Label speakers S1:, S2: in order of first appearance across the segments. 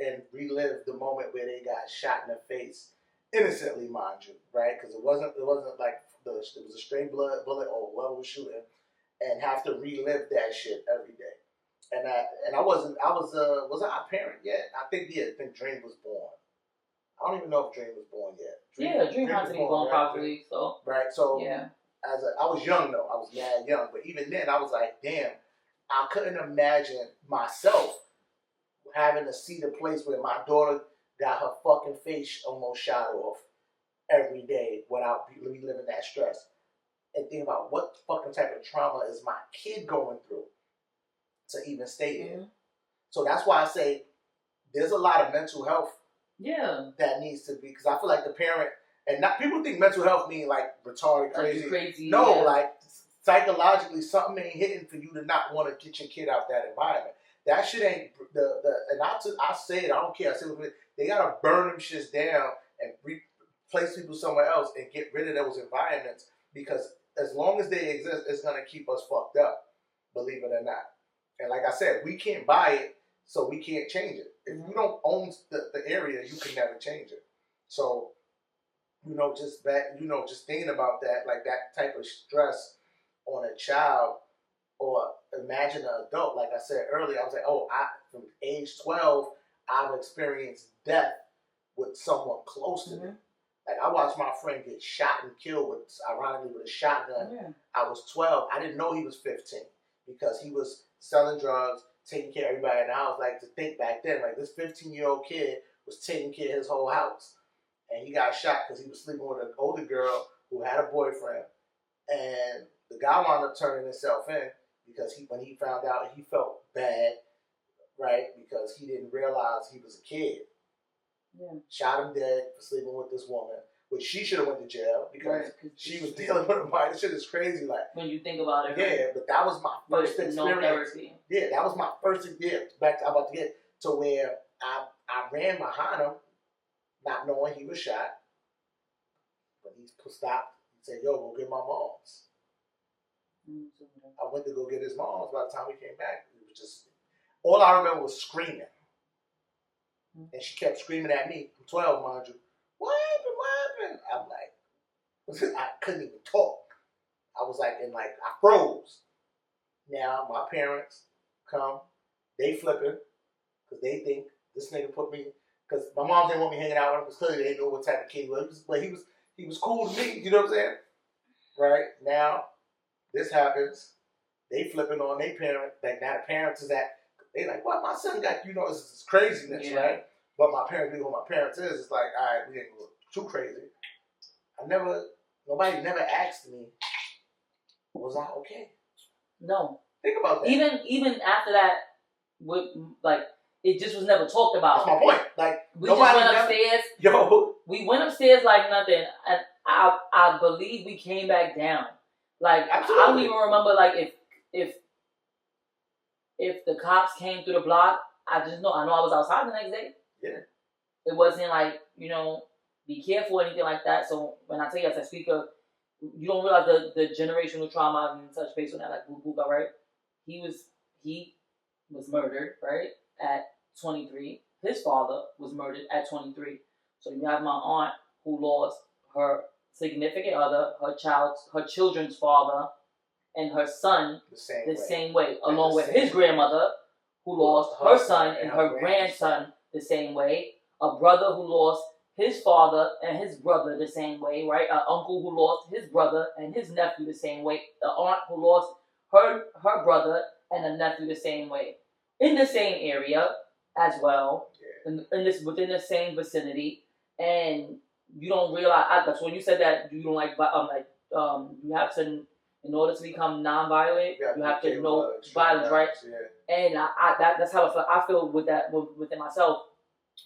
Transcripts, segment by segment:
S1: and relive the moment where they got shot in the face, innocently, mind you, right? Because it wasn't like it was a straight bullet or whoever was shooting, and have to relive that shit every day. And I was I a parent yet? I think Dream was born. I don't even know if Dream was born yet.
S2: Dream has to be born probably. So
S1: right, so
S2: yeah.
S1: I was young though. I was mad young, but even then I was like, damn, I couldn't imagine myself having to see the place where my daughter got her fucking face almost shot off every day without reliving that stress. And think about what fucking type of trauma is my kid going through to even stay here. So that's why I say there's a lot of mental health that needs to be, because I feel like the parent, and not people think mental health mean like retarded, crazy. No, like psychologically something ain't hitting for you to not want to get your kid out that environment. That shit ain't and I say it, I don't care. I say it, they gotta burn them shits down and replace people somewhere else and get rid of those environments, because as long as they exist, it's gonna keep us fucked up, believe it or not. And like I said, we can't buy it, so we can't change it. If you don't own the area, you can never change it. So, just thinking about that, like that type of stress on a child, or imagine an adult. Like I said earlier, I was like, from age 12, I've experienced death with someone close to me. Like I watched my friend get shot and killed ironically with a shotgun. Yeah. I was 12. I didn't know he was 15 because he was selling drugs, taking care of everybody in the house. Like, to think back then, like this 15-year-old kid was taking care of his whole house, and he got shot because he was sleeping with an older girl who had a boyfriend, and the guy wound up turning himself in because when he found out, he felt bad, right? Because he didn't realize he was a kid. Yeah. Shot him dead for sleeping with this woman, which she should have went to jail because she was dealing with a mind. This shit is crazy. Like,
S2: when you think about it.
S1: Yeah, but that was my first experience. No therapy. Yeah, that was my first experience. I'm about to get to where I ran behind him, not knowing he was shot. But he stopped. He said, "Yo, go get my mom's." I went to go get his mom's. By the time we came back, it was just all I remember was screaming. And she kept screaming at me. I'm 12, mind you. What happened? What happened? I'm like, I couldn't even talk. I was like, I froze. Now, my parents come. They flipping because they think this nigga put me, because my mom didn't want me hanging out with him because clearly they didn't know what type of kid he was. But he was cool to me. You know what I'm saying? Right? Now, this happens. They flipping on their parent. Like, now the parents is at, they like, what? My son got, this is craziness, right? But my parents knew who my parents is. It's like, all right, we ain't go too crazy. Nobody never asked me, was I okay?
S2: No.
S1: Think about that.
S2: Even after that, it just was never talked about.
S1: That's my point. Like,
S2: we just went upstairs. We went upstairs like nothing, and I believe we came back down. Like, absolutely. I don't even remember, like, if the cops came through the block. I know I was outside the next day. Yeah. It wasn't like, be careful or anything like that. So when I tell you as a speaker, you don't realize the generational trauma and touch base on that, like Buka, right? He was murdered, right, at 23. His father was murdered at 23. So you have my aunt who lost her significant other, her children's father, and her son the same way, along with his grandmother who lost her son and her grandson the same way, a brother who lost his father and his brother the same way, right? An uncle who lost his brother and his nephew the same way, the aunt who lost her brother and a nephew the same way, in the same area as well, within the same vicinity, and you don't realize. That's when you said that you don't you have to. In order to become non-violent, you have to know violence, right? Yeah. And that's how I feel with that within myself.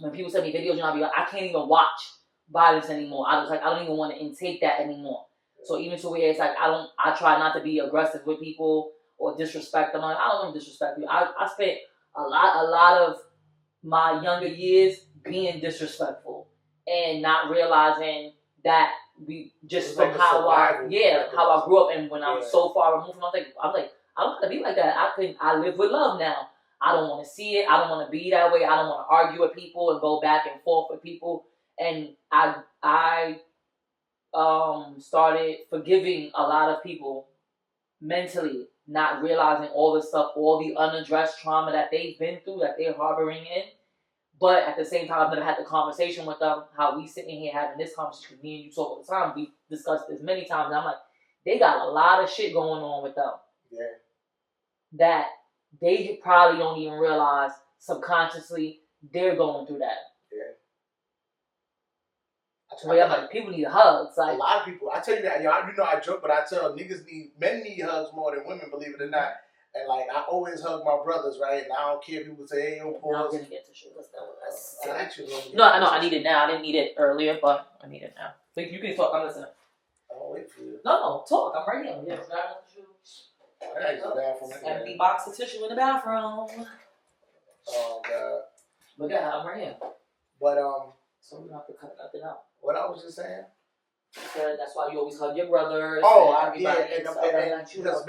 S2: When people send me videos, I'll be like, I can't even watch violence anymore. I don't even want to intake that anymore. So even to where it's like I try not to be aggressive with people or disrespect them. I don't want to disrespect you. I spent a lot of my younger years being disrespectful and not realizing that we just from how I grew up, and when I was so far removed from, I was like, I don't want to be like that. I live with love now. I don't want to see it. I don't want to be that way. I don't want to argue with people and go back and forth with people. And I started forgiving a lot of people mentally, not realizing all the stuff, all the unaddressed trauma that they've been through, that they're harboring in. But at the same time, I've never had the conversation with them, how we sitting here having this conversation, because me and you talk all the time. We've discussed this many times. And I'm like, they got a lot of shit going on with them.
S1: Yeah.
S2: That they probably don't even realize subconsciously they're going through that.
S1: Yeah.
S2: I'm like, people need hugs. Like,
S1: a lot of people. I tell you that, you know, I joke, but I tell men need hugs more than women, believe it or not. And like, I always hug my brothers, right? And I don't care if people say, "Hey, yo, pause."
S2: I'm gonna get tissue. Let's go.
S1: No,
S2: I know. I need it now. I didn't need it earlier, but I need it now. But you can talk. I'm listening.
S1: I'll wait for you.
S2: No, talk. I'm right here. Yeah, grab tissue.
S1: I gotta use the bathroom.
S2: Empty box of tissue in the bathroom.
S1: Oh God.
S2: But yeah, I'm right here.
S1: But
S2: so we don't have to cut nothing out.
S1: What I was just saying.
S2: That's why you always hug your brothers.
S1: Because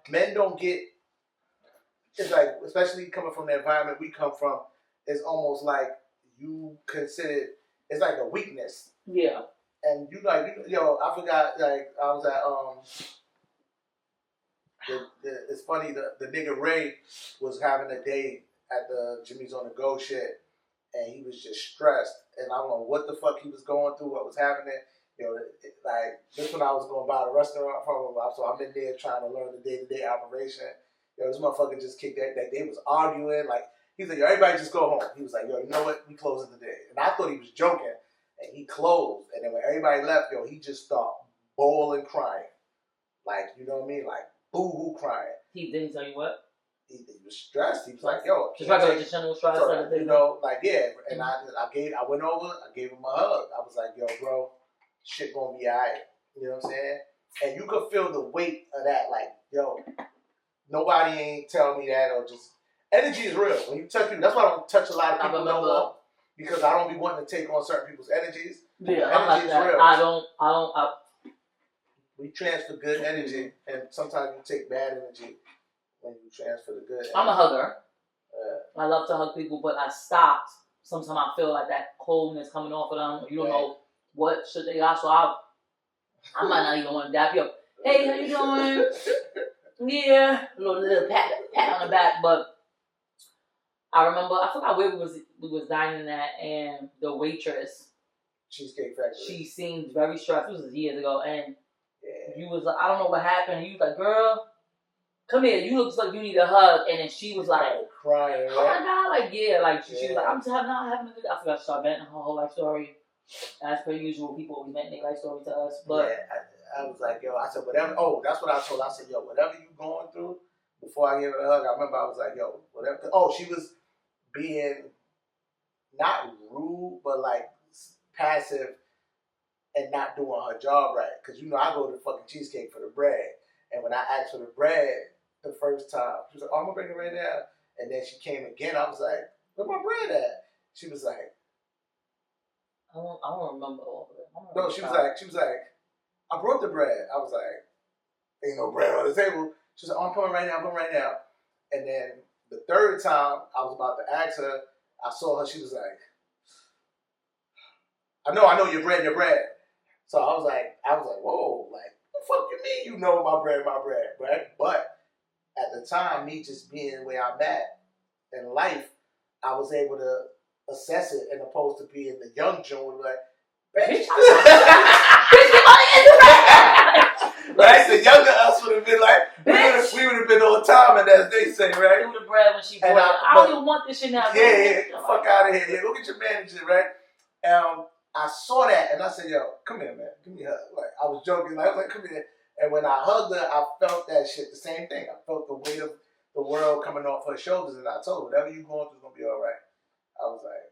S1: men don't get. It's like, especially coming from the environment we come from, it's almost like you consider it's like a weakness.
S2: Yeah.
S1: And you like, I forgot. Like I was at it's funny, the nigga Ray was having a day at the Jimmy's on the Go shit, and he was just stressed, and I don't know what the fuck he was going through, what was happening. Like this when I was going to buy the restaurant from him, so I'm in there trying to learn the day-to-day operation. This motherfucker just kicked that. Like they was arguing. Like he's like, yo, everybody just go home. He was like, yo, you know what? We closing the day. And I thought he was joking, and he closed. And then when everybody left, he just started bawling, crying, like you know what I mean, like boo-hoo crying.
S2: He didn't tell you what?
S1: He was stressed. He was like, yo,
S2: just regular general stress.
S1: So, like yeah. And I went over. I gave him a hug. I was like, yo, bro, shit gonna be alright. You know what I'm saying? And you could feel the weight of that. Like, yo. Nobody ain't telling me that, or just energy is real. When you touch people, that's why I don't touch a lot of people no more, because I don't be wanting to take on certain people's energies.
S2: Yeah, energy is real. I don't.
S1: We transfer good energy, and sometimes you take bad energy when you transfer the good energy.
S2: I'm a hugger. I love to hug people, but I stopped. Sometimes I feel like that coldness coming off of them. You don't know what should they got, so I might not even want to dap you up. Hey, how you doing? Yeah, a little pat on the back, but I remember, I forgot where we was dining at, and the waitress,
S1: Cheesecake Factory,
S2: she seemed very stressed. This was years ago, and you was like, I don't know what happened. You was like, girl, come here. You look like you need a hug, and then she was like
S1: crying.
S2: Oh my God, like she was like, I'm just not having a good. I forgot to start venting her whole life story. As per usual, people always vent their life story to us, but.
S1: Yeah, I was like, yo, I said, whatever. Oh, that's what I told her. I said, yo, whatever you going through, before I gave her a hug, I remember I was like, yo, whatever. Oh, she was being not rude, but like passive and not doing her job right. Because, I go to fucking Cheesecake for the bread. And when I asked for the bread the first time, she was like, oh, I'm going to bring it right now. And then she came again. I was like, where's my bread at? She was like,
S2: I don't remember all of it.
S1: No, she was like, I brought the bread. I was like, ain't no bread on the table. She said, oh, I'm coming right now. And then the third time I was about to ask her, I saw her, she was like, I know your bread. So I was like, whoa, like, what the fuck you mean you know my bread, right? But at the time, me just being where I'm at in life, I was able to assess it, as opposed to being the young June, like, bitch. Right? The younger us would have been like, we would have been on time, and as they say, right?
S2: Threw the bread when she brought it. I don't even want this shit now.
S1: Yeah, fuck out of here. Yeah, go get your manager, right? I saw that, and I said, yo, come here, man. Give me a hug. Like, I was joking. I was like, come here. And when I hugged her, I felt that shit, the same thing. I felt the weight of the world coming off her shoulders, and I told her, whatever you're going through is going to be all right. I was like,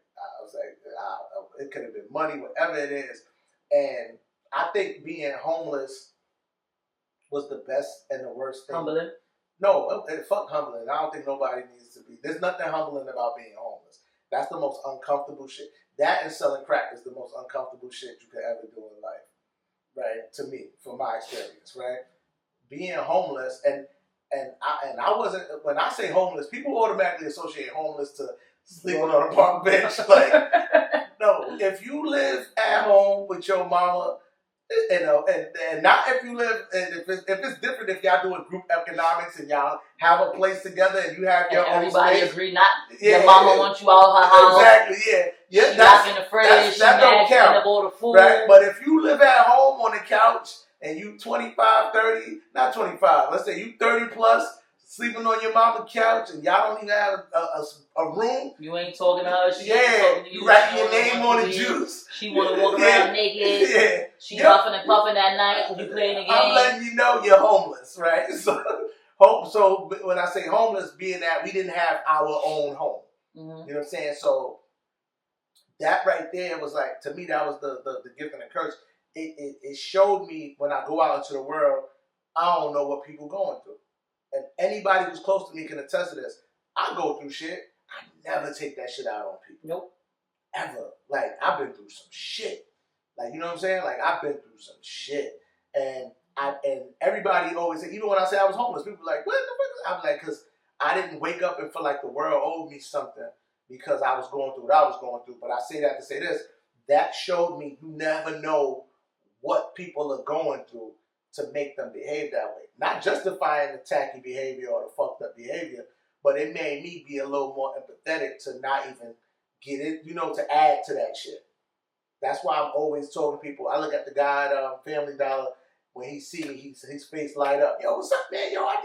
S1: it could have been money, whatever it is. And I think being homeless was the best and the worst thing.
S2: Humbling?
S1: No, fuck humbling. I don't think nobody needs to be. There's nothing humbling about being homeless. That's the most uncomfortable shit. That and selling crack is the most uncomfortable shit you could ever do in life. Right? To me, from my experience, right? Being homeless, and and I wasn't. When I say homeless, people automatically associate homeless to sleeping on a park bench. Like, no, if you live at home with your mama, and not if you live, and if it's different if y'all doing group economics and y'all have a place together and you have your own
S2: everybody
S1: space.
S2: agree, not your mama wants you out of her house.
S1: Exactly, yeah.
S2: She locked in the fridge,
S1: that don't count.
S2: All the food.
S1: Right? But if you live at home on the couch and you 25, 30, not 25, let's say you 30 plus, sleeping on your mama's couch and y'all don't even have a room.
S2: You ain't talking to her. She
S1: ain't talking to you. Writing your name on the juice.
S2: She want to walk around naked.
S1: Yeah.
S2: She huffing and puffing that night because you playing the game.
S1: I'm letting you know you're homeless, right? So when I say homeless, being that we didn't have our own home. Mm-hmm. You know what I'm saying? So that right there was like, to me, that was the gift and the curse. It showed me when I go out into the world, I don't know what people going through. And anybody who's close to me can attest to this. I go through shit. I never take that shit out on people.
S2: Nope.
S1: Ever. Like, I've been through some shit. Like, you know what I'm saying? Like, I've been through some shit. And everybody always say, even when I say I was homeless, people were like, what the fuck? I'm like, because I didn't wake up and feel like the world owed me something because I was going through what I was going through. But I say that to say this. That showed me you never know what people are going through to make them behave that way. Not justifying the tacky behavior or the fucked up behavior, but it made me be a little more empathetic to not even get it, to add to that shit. That's why I'm always talking to people. I look at the guy at Family Dollar, when he see me, his face light up. Yo, what's up, man? Yo, I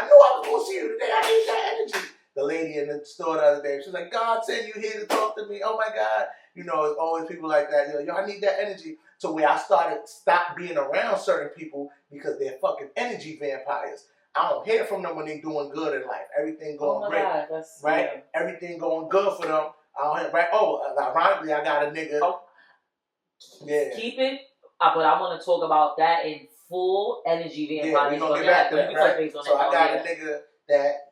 S1: know I was going to see you today. I need that energy. The lady in the store the other day, she's like, God sent you here to talk to me. Oh my God. It's always people like that. Yo, I need that energy. So where I stopped being around certain people because they're fucking energy vampires. I don't hear from them when they're doing good in life. Everything going great. God, right? Yeah. Everything going good for them. I don't hear, right? Oh, ironically, I got a nigga. Oh. Yeah.
S2: Keep it. But I want to talk about that in full energy vampires.
S1: Yeah, we're going to get back to that, right? So I got a nigga that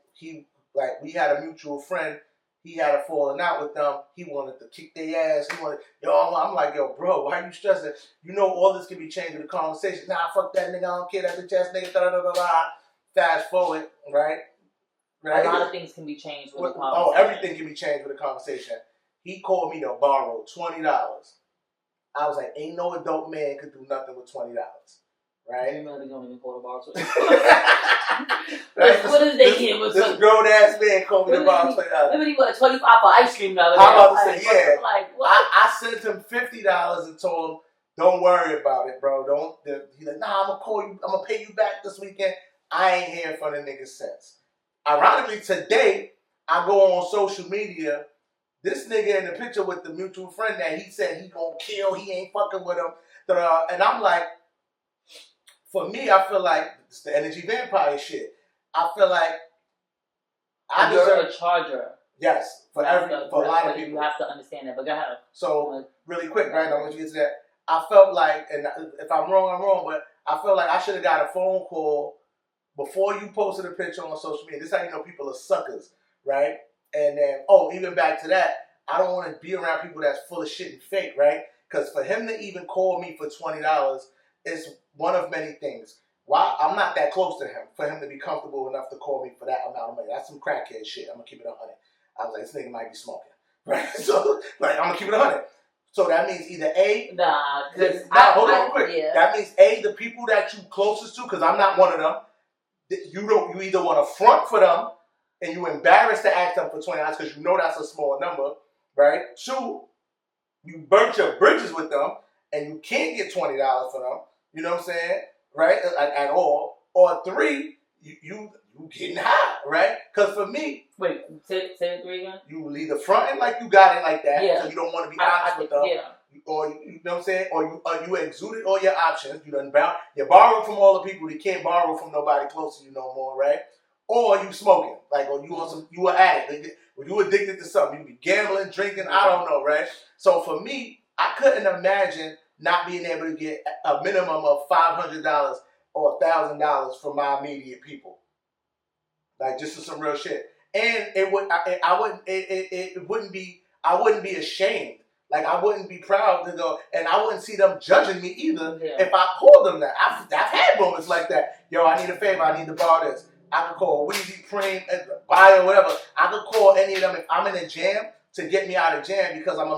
S1: we had a mutual friend. He had a falling out with them. He wanted to kick their ass. I'm like, yo, bro, why are you stressing? All this can be changed with a conversation. Nah, fuck that nigga. I don't care. That bitch ass nigga. Fast forward, right?
S2: A lot of things can be changed with a conversation.
S1: Oh, everything can be changed with a conversation. He called me to borrow $20. I was like, ain't no adult man could do nothing with $20. Right?
S2: You know they don't even call to borrow $20.
S1: Right?
S2: What is they here with
S1: this grown ass man called me to borrow $20.
S2: Let me $25 for ice cream now.
S1: I'm about to say, yeah.
S2: Like, what?
S1: I sent him $50 and told him, don't worry about it, bro. He's like, nah, I'm gonna call you. I'm gonna pay you back this weekend. I ain't hearing from the nigga since. Ironically, today I go on social media. This nigga in the picture with the mutual friend that he said he gonna kill. He ain't fucking with him. And I'm like, for me, I feel like it's the energy vampire shit. I feel like
S2: I deserve a charger.
S1: Yes, for a lot of people.
S2: You have to understand that. But go ahead.
S1: So really quick, right? I want you to get to that. I felt like, and if I'm wrong, I'm wrong. But I felt like I should have got a phone call before you posted a picture on social media. This is how you know people are suckers, right? And then, even back to that, I don't want to be around people that's full of shit and fake, right? Because for him to even call me for $20 is one of many things. Why I'm not that close to him for him to be comfortable enough to call me for that amount of money. That's some crackhead shit. I'm gonna keep it 100. I was like, this nigga might be smoking, right? So, I'm gonna keep it 100. So that means either A, hold on quick. Yeah. That means A, the people that you closest to, because I'm not one of them. You either want to front for them and you embarrassed to ask them for $20 because you know that's a small number, right? 2, you burnt your bridges with them and you can't get $20 for them. You know what I'm saying? Right? At all. Or 3, you getting high, right? Because for me...
S2: Wait, say it 3 again?
S1: You either fronting like you got it like that, so you don't want to be honest with them.
S2: Yeah.
S1: Or, you know what I'm saying? Or you exuded all your options. You borrow from all the people. You can't borrow from nobody close to you no more, right? Or you smoking. Or you an addict. Or you addicted to something. You be gambling, drinking, I don't know, right? So for me, I couldn't imagine not being able to get a minimum of $500 or $1,000 from my immediate people. Just for some real shit. And I wouldn't be ashamed. I wouldn't be proud to go, and I wouldn't see them judging me either if I called them that. I've had moments like that. Yo, I need a favor. I need to borrow this. I could call Weezy, Preem, Bio, whatever. I could call any of them if I'm in a jam to get me out of jam because I'm a